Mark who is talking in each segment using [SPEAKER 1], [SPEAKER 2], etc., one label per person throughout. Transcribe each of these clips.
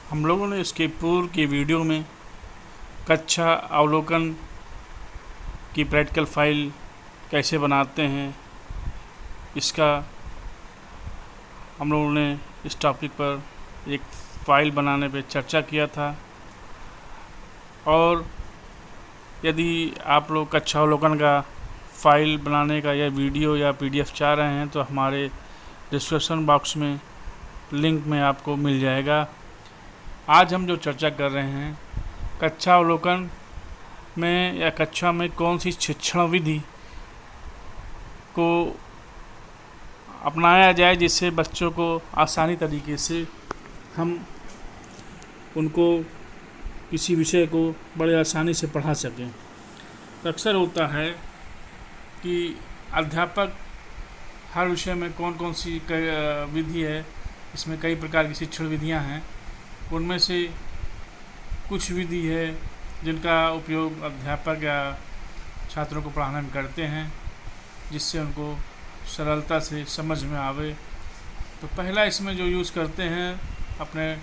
[SPEAKER 1] हम लोगों ने इसके पूर्व के वीडियो में कक्षा अवलोकन की प्रैक्टिकल फाइल कैसे बनाते हैं, इसका हम लोगों ने इस टॉपिक पर एक फ़ाइल बनाने पे चर्चा किया था। और यदि आप लोग कक्षा अवलोकन का फ़ाइल बनाने का या वीडियो या पीडीएफ चाह रहे हैं तो हमारे डिस्क्रिप्शन बॉक्स में लिंक में आपको मिल जाएगा। आज हम जो चर्चा कर रहे हैं कक्षा अवलोकन में या कक्षा में कौन सी शिक्षण विधि को अपनाया जाए जिससे बच्चों को आसानी तरीके से हम उनको किसी विषय को बड़े आसानी से पढ़ा सकें। तो अक्सर होता है कि अध्यापक हर विषय में कौन कौन सी विधि है, इसमें कई प्रकार की शिक्षण विधियां हैं, उनमें से कुछ विधि है जिनका उपयोग अध्यापक या छात्रों को पढ़ाने में करते हैं जिससे उनको सरलता से समझ में आवे। तो पहला इसमें जो यूज़ करते हैं अपने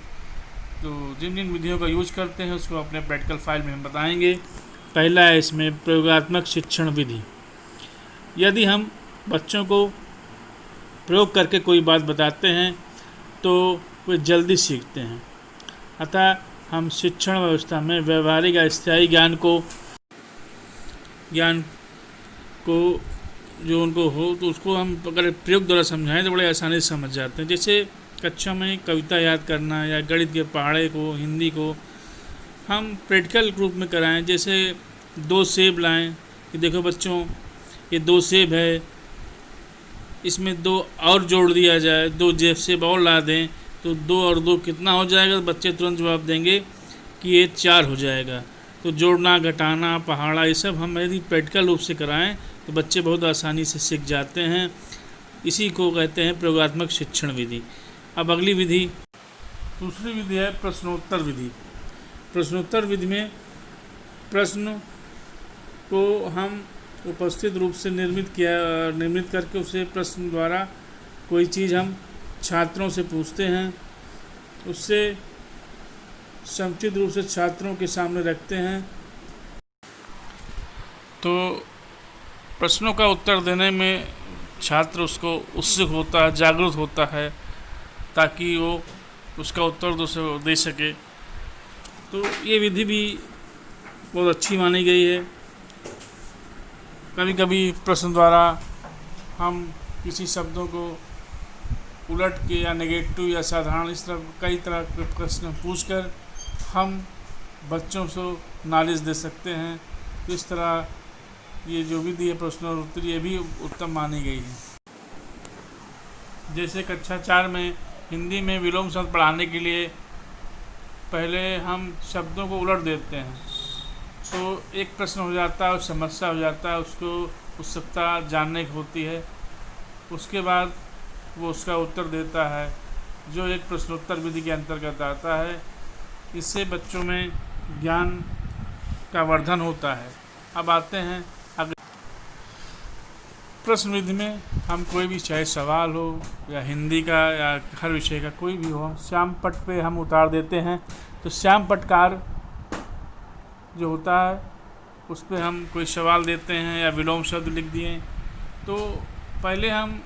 [SPEAKER 1] तो जिन जिन विधियों का यूज करते हैं उसको अपने प्रैक्टिकल फाइल में हम बताएंगे। पहला है इसमें प्रयोगात्मक शिक्षण विधि। यदि हम बच्चों को प्रयोग करके कोई बात बताते हैं तो वे जल्दी सीखते हैं, अतः हम शिक्षण व्यवस्था में व्यवहारिक या स्थायी ज्ञान को जो उनको हो तो उसको हम अगर प्रयोग द्वारा समझाएं तो बड़े आसानी से समझ जाते हैं। जैसे कक्षा में कविता याद करना या गणित के पहाड़े को, हिंदी को हम प्रैक्टिकल रूप में कराएं। जैसे 2 सेब लाएं कि देखो बच्चों ये 2 सेब है, इसमें 2 और जोड़ दिया जाए, 2 सेब और ला दें तो 2 और 2 कितना हो जाएगा। तो बच्चे तुरंत जवाब देंगे कि ये 4 हो जाएगा। तो जोड़ना, घटाना, पहाड़ा ये सब हम यदि प्रैक्टिकल रूप से कराएं तो बच्चे बहुत आसानी से सीख जाते हैं। इसी को कहते हैं प्रयोगात्मक शिक्षण विधि। अब अगली विधि, दूसरी विधि है प्रश्नोत्तर विधि। प्रश्नोत्तर विधि में प्रश्न को हम उपस्थित रूप से निर्मित करके उसे प्रश्न द्वारा कोई चीज़ हम छात्रों से पूछते हैं, उससे समुचित रूप से छात्रों के सामने रखते हैं। तो प्रश्नों का उत्तर देने में छात्र उसको उत्सुक होता है, जागरूक होता है ताकि वो उसका उत्तर दे सके। तो ये विधि भी बहुत अच्छी मानी गई है। कभी कभी प्रश्न द्वारा हम किसी शब्दों को उलट के या नेगेटिव या साधारण इस तरह कई तरह के प्रश्न पूछकर हम बच्चों को नॉलेज दे सकते हैं। तो इस तरह ये जो विधि है प्रश्नोत्तरी ये भी उत्तम मानी गई है। जैसे कक्षा 4 में हिंदी में विलोम शब्द पढ़ाने के लिए पहले हम शब्दों को उलट देते हैं तो एक प्रश्न हो जाता है, समस्या हो जाता है, उसको उत्सुकता जानने की होती है। उसके बाद वो उसका उत्तर देता है जो एक प्रश्नोत्तर विधि के अंतर्गत आता है। इससे बच्चों में ज्ञान का वर्धन होता है। अब आते हैं प्रश्न विधि में हम कोई भी चाहे सवाल हो या हिंदी का या हर विषय का कोई भी हो, श्याम पट पे हम उतार देते हैं। तो श्याम पटकार जो होता है उस पर हम कोई सवाल देते हैं या विलोम शब्द लिख दिए तो पहले हम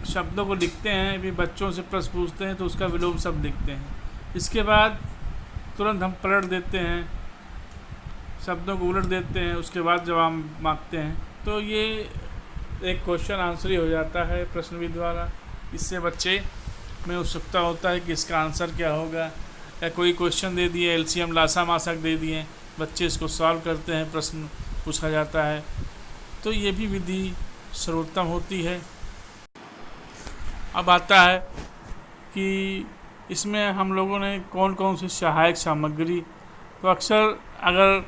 [SPEAKER 1] शब्दों को लिखते हैं, फिर बच्चों से प्रश्न पूछते हैं तो उसका विलोम शब्द लिखते हैं। इसके बाद तुरंत हम पलट देते हैं, शब्दों को उलट देते हैं, उसके बाद जवाब मांगते हैं। तो ये एक क्वेश्चन आंसर ही हो जाता है प्रश्न विधि द्वारा। इससे बच्चे में उत्सुकता होता है कि इसका आंसर क्या होगा। या कोई क्वेश्चन दे दिए, एलसीएम लासा मासक दे दिए, बच्चे इसको सॉल्व करते हैं, प्रश्न पूछा जाता है। तो ये भी विधि सर्वोत्तम होती है। अब आता है कि इसमें हम लोगों ने कौन कौन सी सहायक सामग्री, तो अक्सर अगर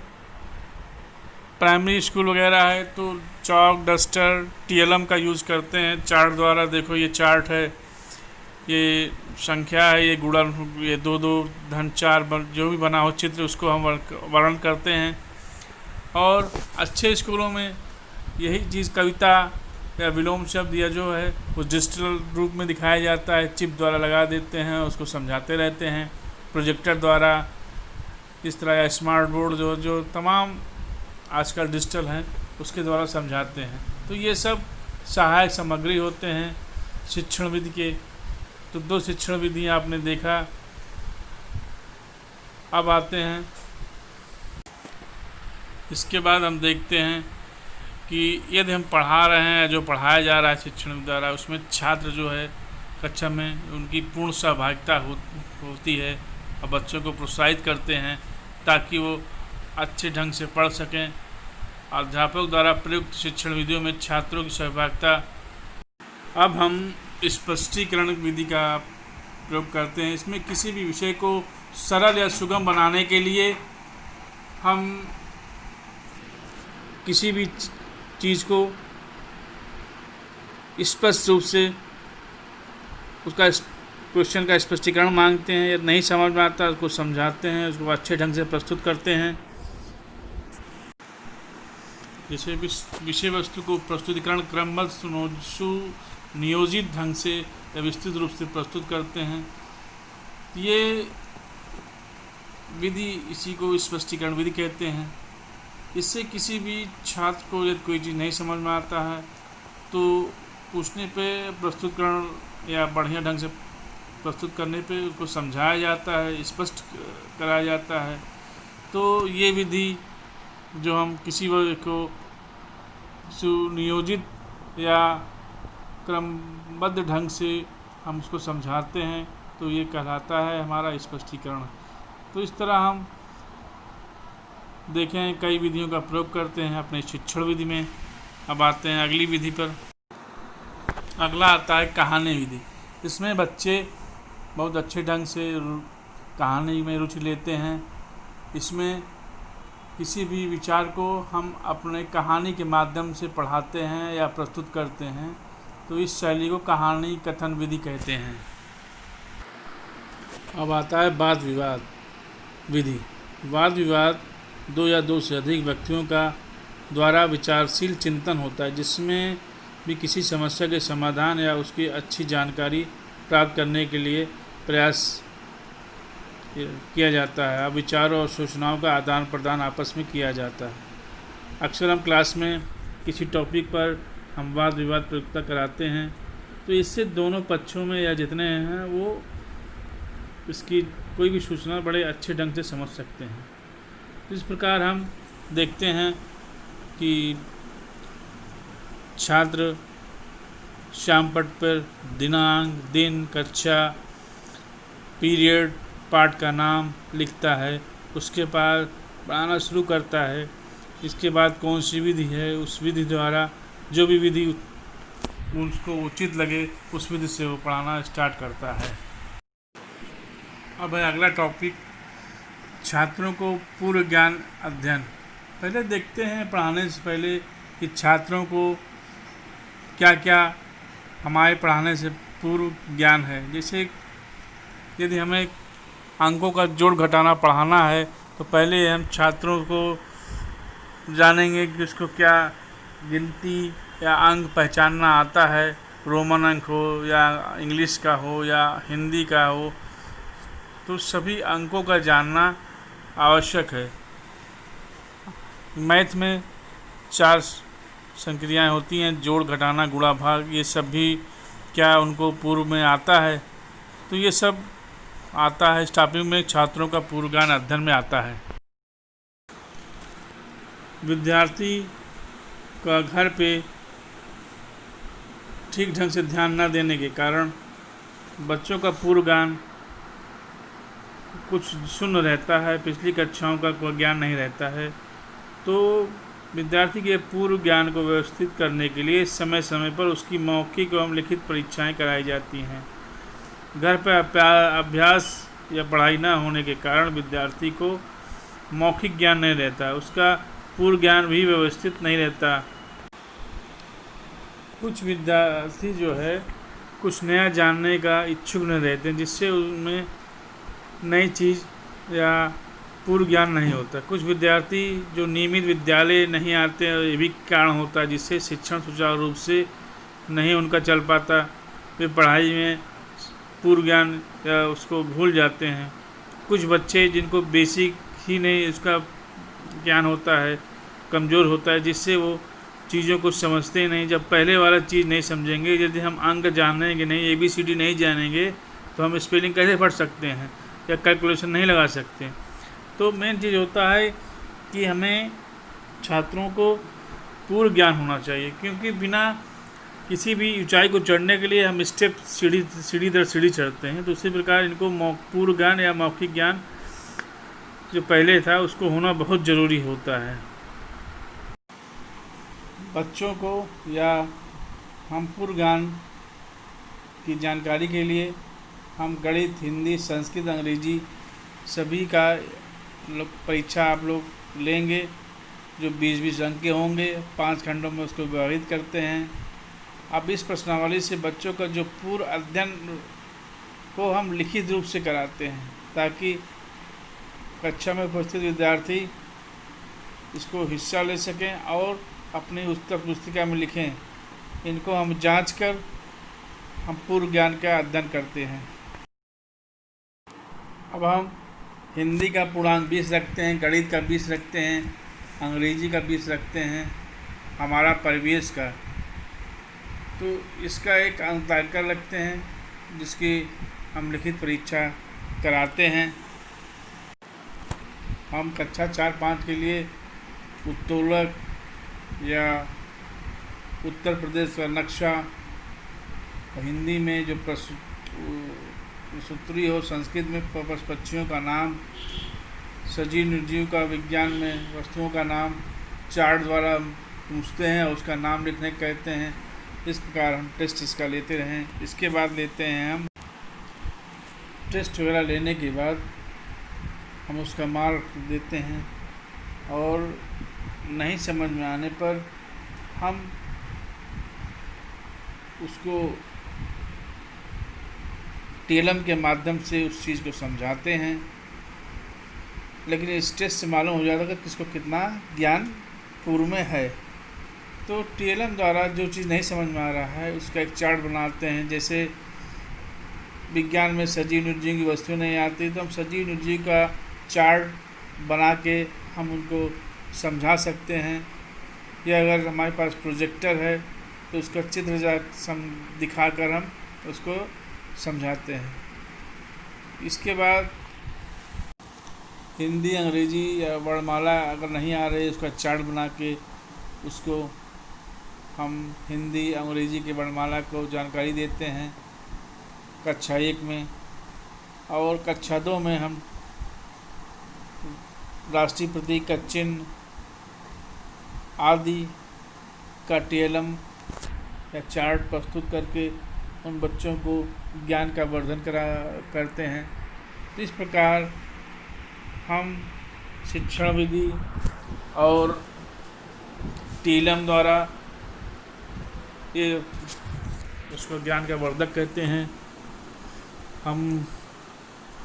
[SPEAKER 1] प्राइमरी स्कूल वगैरह है तो चॉक, डस्टर, टीएलएम का यूज़ करते हैं। चार्ट द्वारा देखो ये चार्ट है, ये संख्या है, ये गुणन, ये 2 2 धन 4 जो भी बना हो चित्र उसको हम वर्णन करते हैं। और अच्छे स्कूलों में यही चीज़ कविता या विलोम शब्द या जो है वो डिजिटल रूप में दिखाया जाता है, चिप द्वारा लगा देते हैं, उसको समझाते रहते हैं। प्रोजेक्टर द्वारा, इस तरह या स्मार्ट बोर्ड जो जो तमाम आजकल डिजिटल हैं उसके द्वारा समझाते हैं। तो ये सब सहायक सामग्री होते हैं शिक्षण विधि के। तो 2 शिक्षण विधि आपने देखा। अब आते हैं, इसके बाद हम देखते हैं कि यदि हम पढ़ा रहे हैं, जो पढ़ाया जा रहा है शिक्षण द्वारा, उसमें छात्र जो है कक्षा में उनकी पूर्ण सहभागिता होती है और बच्चों को प्रोत्साहित करते हैं ताकि वो अच्छे ढंग से पढ़ सकें। अध्यापक द्वारा प्रयुक्त शिक्षण विधियों में छात्रों की सहभागिता। अब हम स्पष्टीकरण विधि का प्रयोग करते हैं। इसमें किसी भी विषय को सरल या सुगम बनाने के लिए हम किसी भी चीज़ को स्पष्ट रूप से उसका क्वेश्चन का स्पष्टीकरण मांगते हैं, या नहीं समझ में आता उसको समझाते हैं, उसको अच्छे ढंग से प्रस्तुत करते हैं। जैसे विषय वस्तु को प्रस्तुतिकरण क्रमबद्ध सुनियोजित ढंग से या विस्तृत रूप से प्रस्तुत करते हैं। ये विधि, इसी को स्पष्टीकरण विधि कहते हैं। इससे किसी भी छात्र को यदि कोई चीज़ नहीं समझ में आता है तो पूछने पे प्रस्तुतिकरण या बढ़िया ढंग से प्रस्तुत करने पे उसको समझाया जाता है, स्पष्ट कराया जाता है। तो ये विधि जो हम किसी को सुनियोजित या क्रमबद्ध ढंग से हम उसको समझाते हैं तो ये कहलाता है हमारा स्पष्टीकरण। तो इस तरह हम देखें कई विधियों का प्रयोग करते हैं अपने शिक्षण विधि में। अब आते हैं अगली विधि पर। अगला आता है कहानी विधि। इसमें बच्चे बहुत अच्छे ढंग से कहानी में रुचि लेते हैं। इसमें किसी भी विचार को हम अपने कहानी के माध्यम से पढ़ाते हैं या प्रस्तुत करते हैं, तो इस शैली को कहानी कथन विधि कहते हैं। अब आता है वाद विवाद विधि। वाद विवाद 2 या 2 से अधिक व्यक्तियों का द्वारा विचारशील चिंतन होता है, जिसमें भी किसी समस्या के समाधान या उसकी अच्छी जानकारी प्राप्त करने के लिए प्रयास किया जाता है। अब विचारों और सूचनाओं का आदान प्रदान आपस में किया जाता है। अक्सर हम क्लास में किसी टॉपिक पर हम वाद विवाद प्रतियोगिता कराते हैं, तो इससे दोनों पक्षों में या जितने हैं वो इसकी कोई भी सूचना बड़े अच्छे ढंग से समझ सकते हैं। इस प्रकार हम देखते हैं कि छात्र श्यामपट्ट पर दिनांक, दिन, कक्षा, पीरियड, पाठ का नाम लिखता है, उसके बाद पढ़ाना शुरू करता है। इसके बाद कौन सी विधि है, उस विधि द्वारा जो भी विधि उसको उचित लगे उस विधि से वो पढ़ाना स्टार्ट करता है। अब है अगला टॉपिक, छात्रों को पूर्व ज्ञान अध्ययन। पहले देखते हैं पढ़ाने से पहले कि छात्रों को क्या क्या हमारे पढ़ाने से पूर्व ज्ञान है। जैसे यदि हमें अंकों का जोड़ घटाना पढ़ाना है तो पहले हम छात्रों को जानेंगे कि उसको क्या गिनती या अंक पहचानना आता है, रोमन अंक हो या इंग्लिश का हो या हिंदी का हो, तो सभी अंकों का जानना आवश्यक है। मैथ में 4 संक्रियाएं होती हैं, जोड़, घटाना, गुणा, भाग। ये सब भी क्या उनको पूर्व में आता है? तो ये सब आता है स्टार्टिंग में, छात्रों का पूर्व ज्ञान अध्ययन में आता है। विद्यार्थी का घर पे ठीक ढंग से ध्यान न देने के कारण बच्चों का पूर्व ज्ञान कुछ शून्य रहता है, पिछली कक्षाओं का कोई ज्ञान नहीं रहता है। तो विद्यार्थी के पूर्व ज्ञान को व्यवस्थित करने के लिए समय समय पर उसकी मौखिक एवं लिखित परीक्षाएं कराई जाती हैं। घर पर अभ्यास या पढ़ाई न होने के कारण विद्यार्थी को मौखिक ज्ञान नहीं रहता, उसका पूर्व ज्ञान भी व्यवस्थित नहीं रहता। कुछ विद्यार्थी जो है कुछ नया जानने का इच्छुक नहीं रहते हैं, जिससे उनमें नई चीज़ या पूर्व ज्ञान नहीं होता। कुछ विद्यार्थी जो नियमित विद्यालय नहीं आते हैं, ये भी कारण होता है जिससे शिक्षण सुचारू रूप से नहीं उनका चल पाता। वे पढ़ाई में पूर्व ज्ञान या उसको भूल जाते हैं। कुछ बच्चे जिनको बेसिक ही नहीं उसका ज्ञान होता है, कमज़ोर होता है, जिससे वो चीज़ों को समझते नहीं। जब पहले वाला चीज़ नहीं समझेंगे, यदि हम अंक जानेंगे नहीं, ABCD नहीं जानेंगे, तो हम स्पेलिंग कैसे पढ़ सकते हैं या कैलकुलेशन नहीं लगा सकते। तो मेन चीज़ होता है कि हमें छात्रों को पूर्ण ज्ञान होना चाहिए, क्योंकि बिना किसी भी ऊंचाई को चढ़ने के लिए हम स्टेप सीढ़ी दर सीढ़ी चढ़ते हैं। तो उसी प्रकार इनको पूर्ण ज्ञान या मौखिक ज्ञान जो पहले था उसको होना बहुत ज़रूरी होता है। बच्चों को या हम पूर्ण ज्ञान की जानकारी के लिए हम गणित, हिंदी, संस्कृत, अंग्रेजी सभी का परीक्षा आप लोग लेंगे, जो 20-20 अंक के होंगे। 5 खंडों में उसको विभाजित करते हैं। अब इस प्रश्नावली से बच्चों का जो पूर्व अध्ययन को हम लिखित रूप से कराते हैं, ताकि कक्षा में उपस्थित विद्यार्थी इसको हिस्सा ले सकें और अपनी उत्तर पुस्तिका में लिखें। इनको हम जांच कर हम पूर्व ज्ञान का अध्ययन करते हैं। अब हम हिंदी का पूर्णांक 20 रखते हैं, गणित का 20 रखते हैं, अंग्रेजी का 20 रखते हैं, हमारा परिवेश का। तो इसका एक अंक तालिका रखते हैं, जिसकी हम लिखित परीक्षा कराते हैं। हम कक्षा 4-5 के लिए उत्तोलक या उत्तर प्रदेश का नक्शा, हिंदी में जो सूत्री हो, संस्कृत में पक्षियों का नाम, सजीव निर्जीव का विज्ञान में वस्तुओं का नाम चार्ट द्वारा पूछते हैं और उसका नाम लिखने कहते हैं। इस प्रकार हम टेस्ट इसका लेते रहें। इसके बाद लेते हैं हम टेस्ट वगैरह लेने के बाद हम उसका मार्क देते हैं, और नहीं समझ में आने पर हम उसको टेलम के माध्यम से उस चीज़ को समझाते हैं। लेकिन इस टेस्ट से मालूम हो जाता है कि किसको कितना ज्ञान पूर्व में है। तो टेलम द्वारा जो चीज़ नहीं समझ में आ रहा है उसका एक चार्ट बनाते हैं। जैसे विज्ञान में सजीव निर्जीव की वस्तु नहीं आती, तो हम सजीव निर्जीव का चार्ट बना के हम उनको समझा सकते हैं। या अगर हमारे पास प्रोजेक्टर है तो उसका चित्र दिखाकर हम उसको समझाते हैं। इसके बाद हिंदी, अंग्रेजी या वर्णमाला अगर नहीं आ रही, उसका चार्ट बना के उसको हम हिंदी, अंग्रेजी के वर्णमाला को जानकारी देते हैं कक्षा 1 में। और कक्षा 2 में हम राष्ट्रीय प्रतीक का चिन्ह आदि का टेलम या चार्ट प्रस्तुत करके उन बच्चों को ज्ञान का वर्धन करते हैं। इस प्रकार हम शिक्षण विधि और टेलम द्वारा ये उसको ज्ञान का वर्धक कहते हैं। हम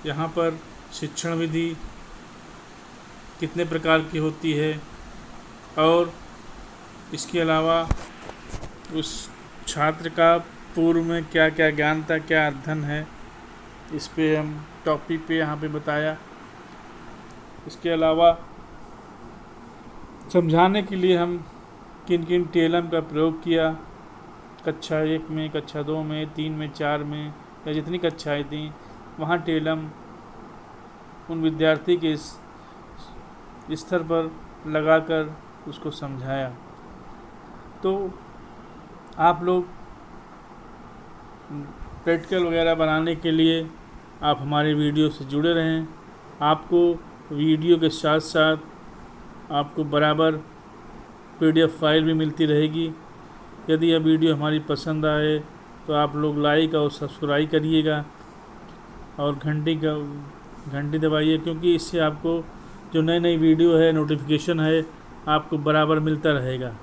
[SPEAKER 1] यहाँ पर शिक्षण विधि कितने प्रकार की होती है और इसके अलावा उस छात्र का पूर्व में क्या क्या ज्ञान था, क्या अध्ययन है, इस पे हम टॉपिक पे यहाँ पे बताया। इसके अलावा समझाने के लिए हम किन किन टेलम का प्रयोग किया कक्षा 1 में, कक्षा 2 में, 3 में, 4 में या जितनी कक्षाएँ थीं, वहाँ टेलम उन विद्यार्थी के स्तर पर लगाकर उसको समझाया। तो आप लोग प्रैक्टिकल वगैरह बनाने के लिए आप हमारे वीडियो से जुड़े रहें। आपको वीडियो के साथ साथ आपको बराबर PDF फाइल भी मिलती रहेगी। यदि यह वीडियो हमारी पसंद आए तो आप लोग लाइक और सब्सक्राइब करिएगा और घंटी दबाइए, क्योंकि इससे आपको जो नई नई वीडियो है, नोटिफिकेशन है, आपको बराबर मिलता रहेगा।